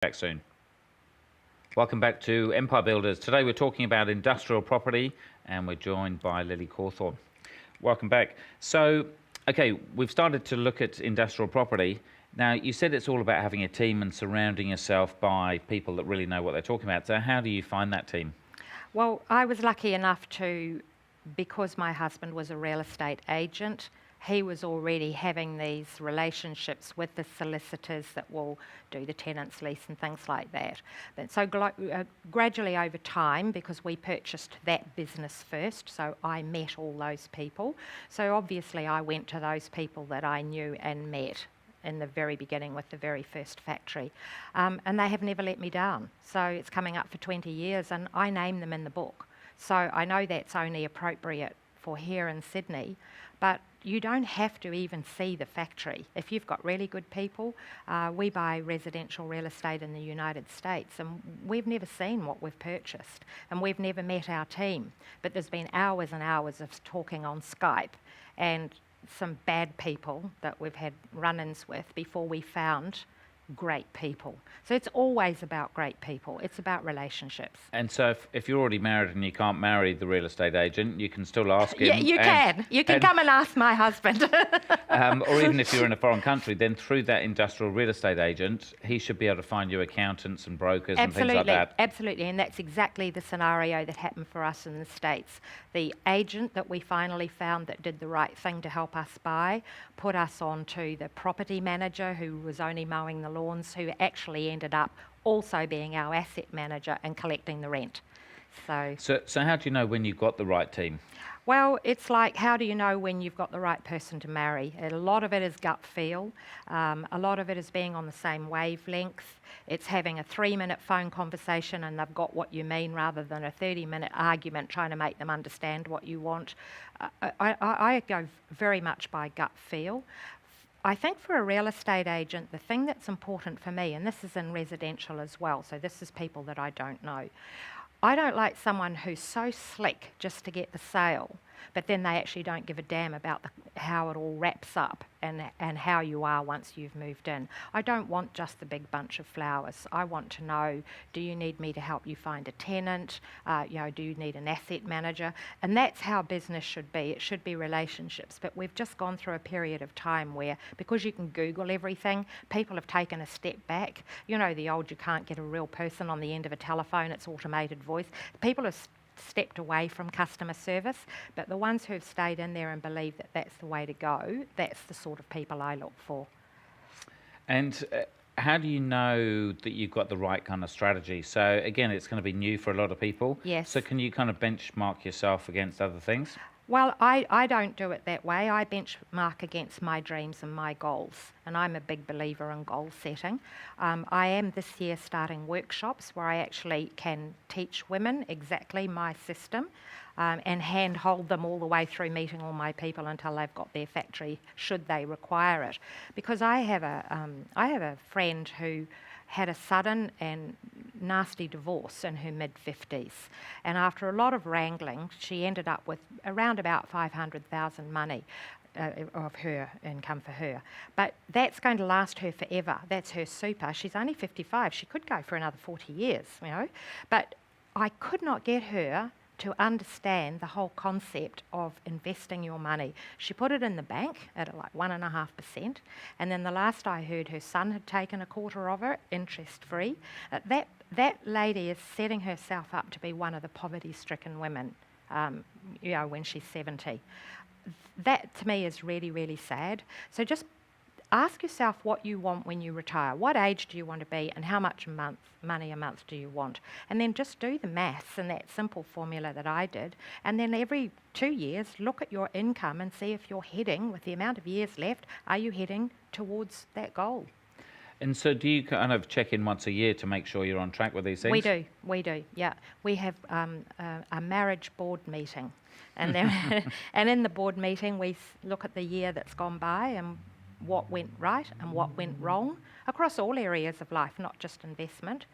Back soon. Welcome back to Empire Builders. Today we're talking about industrial property and we're joined by Lily Cawthorne. Welcome back. So, okay, we've started to look at industrial property. Now, you said it's all about having a team and surrounding yourself by people that really know what they're talking about. So how do you find that team? Well, I was lucky enough to, because my husband was a real estate agent, he was already having these relationships with the solicitors that will do the tenants lease and things like that. But so gradually over time, because we purchased that business first, so I met all those people. So obviously I went to those people that I knew and met in the very beginning with the very first factory. And they have never let me down. So it's coming up for 20 years and I name them in the book. So I know that's only appropriate for here in Sydney, but you don't have to even see the factory. If you've got really good people, we buy residential real estate in the United States and we've never seen what we've purchased and we've never met our team. But there's been hours and hours of talking on Skype and some bad people that we've had run-ins with before we found great people. So it's always about great people. It's about relationships. And so if you're already married and you can't marry the real estate agent, you can still ask him. Yeah, you can. You can come and ask my husband. Or even if you're in a foreign country, then through that industrial real estate agent, he should be able to find you accountants and brokers and things like that. Absolutely, and that's exactly the scenario that happened for us in the States. The agent that we finally found that did the right thing to help us buy put us on to the property manager who was only mowing the lawns, who actually ended up also being our asset manager and collecting the rent. So how do you know when you've got the right team? Well, it's like, how do you know when you've got the right person to marry? A lot of it is gut feel. A lot of it is being on the same wavelength. It's having a 3-minute phone conversation and they've got what you mean rather than a 30-minute argument trying to make them understand what you want. I go very much by gut feel. I think for a real estate agent, the thing that's important for me, and this is in residential as well, so this is people that I don't know, I don't like someone who's so slick just to get the sale, but then they actually don't give a damn about how it all wraps up and how you are once you've moved in. I don't want just the big bunch of flowers. I want to know, do you need me to help you find a tenant? Do you need an asset manager? And that's how business should be. It should be relationships. But we've just gone through a period of time where, because you can Google everything, people have taken a step back. You know, the old, you can't get a real person on the end of a telephone, it's automated voice. People have stepped away from customer service, but the ones who've stayed in there and believe that that's the way to go, that's the sort of people I look for. And how do you know that you've got the right kind of strategy? So again, it's going to be new for a lot of people. Yes. So can you kind of benchmark yourself against other things? Well, I don't do it that way. I benchmark against my dreams and my goals, and I'm a big believer in goal setting. I am this year starting workshops where I actually can teach women exactly my system and handhold them all the way through meeting all my people until they've got their factory, should they require it. Because I have a friend who had a sudden and nasty divorce in her mid-50s. And after a lot of wrangling, she ended up with around about 500,000 money of her income for her. But that's going to last her forever. That's her super. She's only 55. She could go for another 40 years, you know. But I could not get her to understand the whole concept of investing your money. She put it in the bank at like 1.5%, and then the last I heard, her son had taken a quarter of it, interest-free. That lady is setting herself up to be one of the poverty-stricken women, when she's 70. That to me is really, really sad. So just ask yourself what you want when you retire. What age do you want to be and how much money a month do you want? And then just do the maths in that simple formula that I did. And then every 2 years, look at your income and see if you're heading, with the amount of years left, are you heading towards that goal? And so do you kind of check in once a year to make sure you're on track with these things? We do, yeah. We have a marriage board meeting. And then, and in the board meeting, we look at the year that's gone by and what went right and what went wrong across all areas of life, not just investment.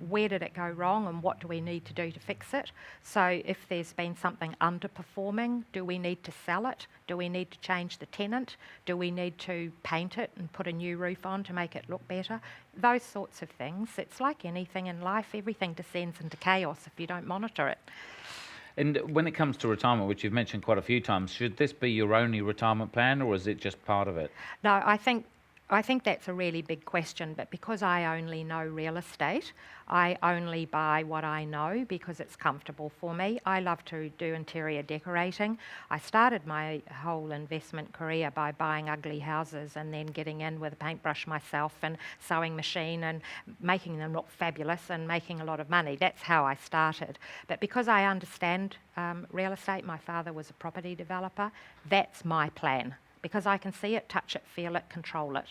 Where did it go wrong and what do we need to do to fix it? So if there's been something underperforming, do we need to sell it? Do we need to change the tenant? Do we need to paint it and put a new roof on to make it look better? Those sorts of things. It's like anything in life, everything descends into chaos if you don't monitor it. And when it comes to retirement, which you've mentioned quite a few times, should this be your only retirement plan or is it just part of it? No, I think that's a really big question, but because I only know real estate, I only buy what I know because it's comfortable for me. I love to do interior decorating. I started my whole investment career by buying ugly houses and then getting in with a paintbrush myself and sewing machine and making them look fabulous and making a lot of money. That's how I started. But because I understand real estate, my father was a property developer, that's my plan. Because I can see it, touch it, feel it, control it.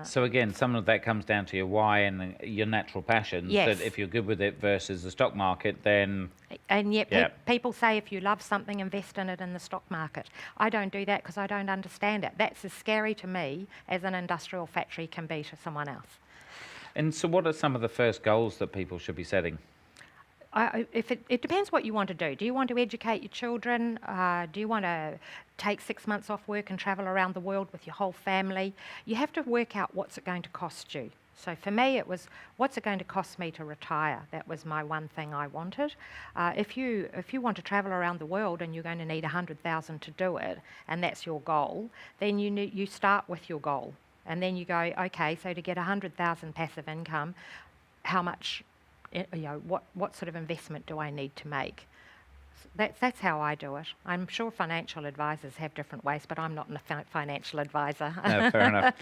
So again, some of that comes down to your why and your natural passions. Yes. That if you're good with it versus the stock market, then And yet Yeah. people say if you love something, invest in it in the stock market. I don't do that because I don't understand it. That's as scary to me as an industrial factory can be to someone else. And so what are some of the first goals that people should be setting? It depends what you want to do. Do you want to educate your children? Do you want to take 6 months off work and travel around the world with your whole family? You have to work out what's it going to cost you. So for me, it was, what's it going to cost me to retire? That was my one thing I wanted. If you want to travel around the world and you're going to need 100,000 to do it, and that's your goal, then you start with your goal. And then you go, okay, so to get 100,000 passive income, how much, what sort of investment do I need to make? That's how I do it. I'm sure financial advisors have different ways, but I'm not a financial advisor. No, fair enough.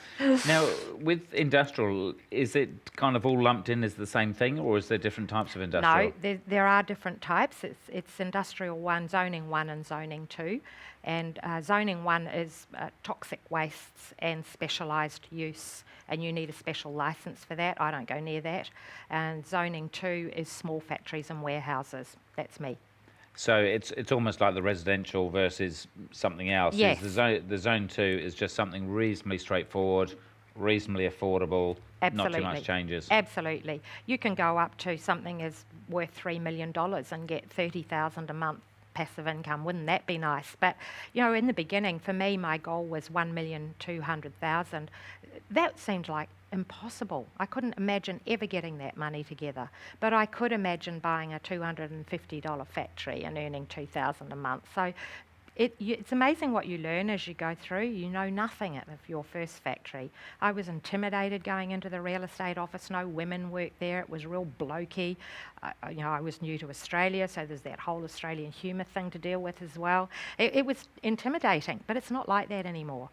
Now, with industrial, is it kind of all lumped in as the same thing, or is there different types of industrial? No, there are different types. It's industrial 1, zoning 1 and zoning 2. And zoning 1 is toxic wastes and specialised use, and you need a special licence for that. I don't go near that. And zoning 2 is small factories and warehouses. That's me. So it's almost like the residential versus something else. Yes. The zone 2 is just something reasonably straightforward, reasonably affordable, Absolutely. not too much changes. Absolutely. You can go up to something is worth $3 million and get $30,000 a month passive income. Wouldn't that be nice? But, in the beginning, for me, my goal was $1,200,000. That seemed like impossible. I couldn't imagine ever getting that money together. But I could imagine buying a $250 factory and earning $2,000 a month. So it's amazing what you learn as you go through. You know nothing of your first factory. I was intimidated going into the real estate office. No women worked there. It was real blokey. I was new to Australia, so there's that whole Australian humour thing to deal with as well. It was intimidating, but it's not like that anymore.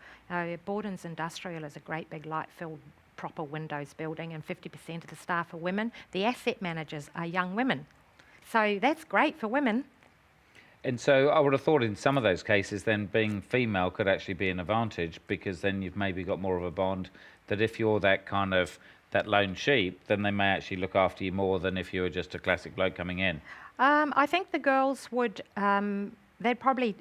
Borden's Industrial is a great big light-filled proper windows building, and 50% of the staff are women. The asset managers are young women. So that's great for women. And so I would have thought in some of those cases then being female could actually be an advantage, because then you've maybe got more of a bond that if you're that lone sheep, then they may actually look after you more than if you were just a classic bloke coming in. I think the girls would, they'd probably,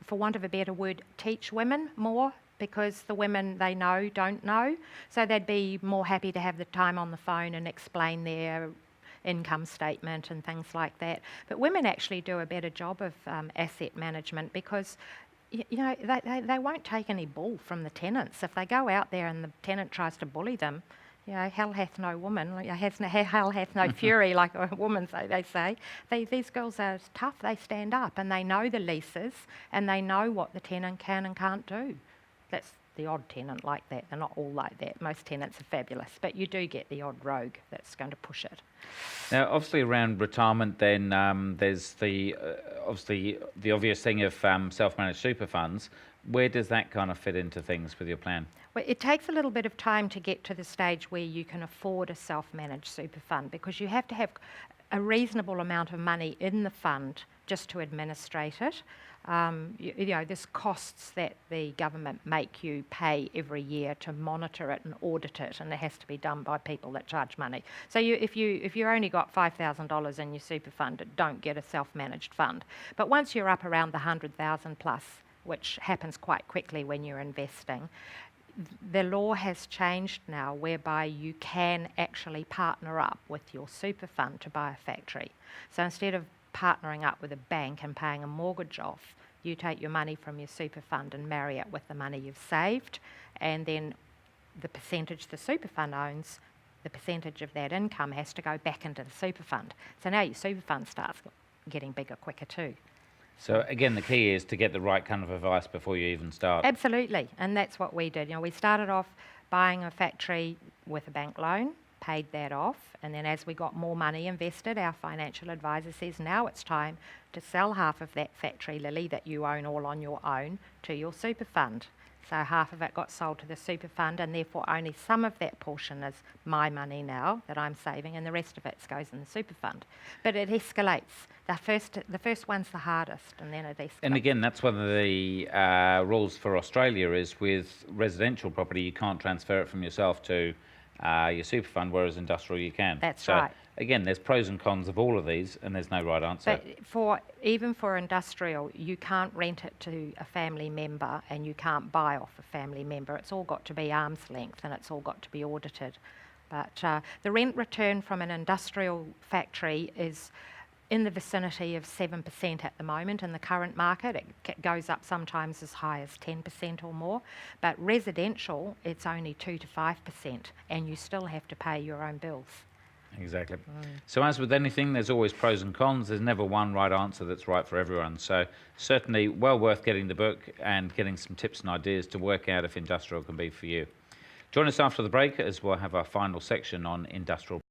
for want of a better word, teach women more, because the women they know don't know. So they'd be more happy to have the time on the phone and explain their income statement and things like that. But women actually do a better job of asset management, because they won't take any bull from the tenants. If they go out there and the tenant tries to bully them, hell hath no woman, hell hath no fury, like a woman, so they say. These girls are tough, they stand up and they know the leases and they know what the tenant can and can't do. That's the odd tenant like that. They're not all like that. Most tenants are fabulous, but you do get the odd rogue that's going to push it. Now, obviously around retirement then there's the obvious thing of self-managed super funds. Where does that kind of fit into things with your plan? Well, it takes a little bit of time to get to the stage where you can afford a self-managed super fund, because you have to have a reasonable amount of money in the fund just to administrate it. There's costs that the government make you pay every year to monitor it and audit it, and it has to be done by people that charge money. So if you only got $5,000 in your super fund, don't get a self-managed fund. But once you're up around the 100,000 plus, which happens quite quickly when you're investing, the law has changed now whereby you can actually partner up with your super fund to buy a factory. So instead of partnering up with a bank and paying a mortgage off, you take your money from your super fund and marry it with the money you've saved, and then the percentage the super fund owns, the percentage of that income has to go back into the super fund. So now your super fund starts getting bigger quicker too. So again, the key is to get the right kind of advice before you even start. Absolutely, and that's what we did. We started off buying a factory with a bank loan, paid that off, and then as we got more money invested, our financial advisor says now it's time to sell half of that factory, Lily, that you own all on your own, to your super fund. So half of it got sold to the super fund, and therefore only some of that portion is my money now that I'm saving, and the rest of it goes in the super fund. But it escalates. The first one's the hardest, and then it escalates. And again, that's one of the rules for Australia is with residential property, you can't transfer it from yourself to your super fund, whereas industrial you can. That's right. Again, there's pros and cons of all of these, and there's no right answer. But even for industrial, you can't rent it to a family member and you can't buy off a family member. It's all got to be arm's length and it's all got to be audited. But the rent return from an industrial factory is in the vicinity of 7% at the moment in the current market. It goes up sometimes as high as 10% or more. But residential, it's only 2 to 5%, and you still have to pay your own bills. Exactly. So as with anything, there's always pros and cons. There's never one right answer that's right for everyone. So certainly well worth getting the book and getting some tips and ideas to work out if industrial can be for you. Join us after the break as we'll have our final section on industrial.